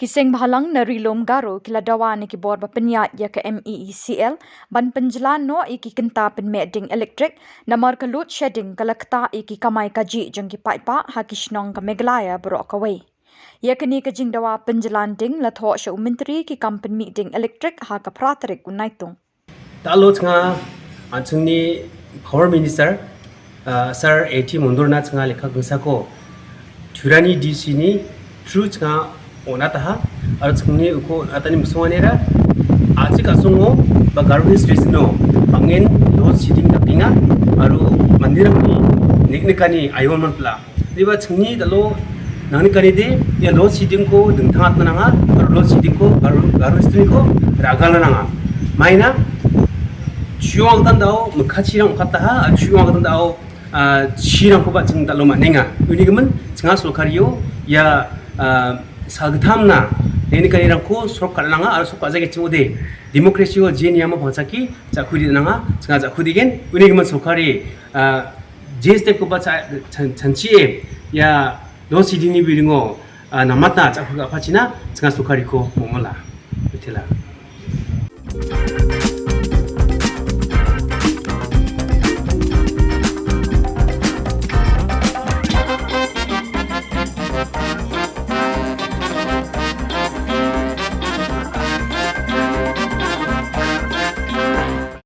Kiseng bahalang na rilom garo kila Dawa ni kibor ba penyat ya ke MEECL ban Pynjlan no iki Kynta Pynmeh ding Elektrik namar ke load shedding kalakta iki kamai kaji jeng ki paipa ha ki Shillong ke Meghalaya bro kawai. Ya kini ke jing Dawa Pynjlan ding la tho sha menteri ki kampen mi ding Elektrik ha ka pratrik unaitung. Talo tanga anchungni Power Minister Sir A.T. Mundurna tanga lekha gusako Turani DC ni true tanga onataha archungni uko atani muswanera aji kasongo ba garwi street no bangen load shedding tapinga aru mandirangni niknikani ayonman pla riba chungni dalo nangni kanide ya load shedding ko dengthangat nanga aru load shedding ko garwi street ko ragal nanga maina chuang dan dao mukachirang kataha chuang dan dao chirang ko ba jing dalo manenga unigemen jinga solkario ya 사그탐나 내니까니랑고 수록갈랑아 아르 속가자게 치오데 디모크레시오 제니아마 방사키 자 쿠디나가 자 쿠디겐 우니기만 소카리 제스텝 코바 잔치에 야 노시디니 비링오 나마타 자 쿠가 파치나 자 소카리코 모몰라 이틀라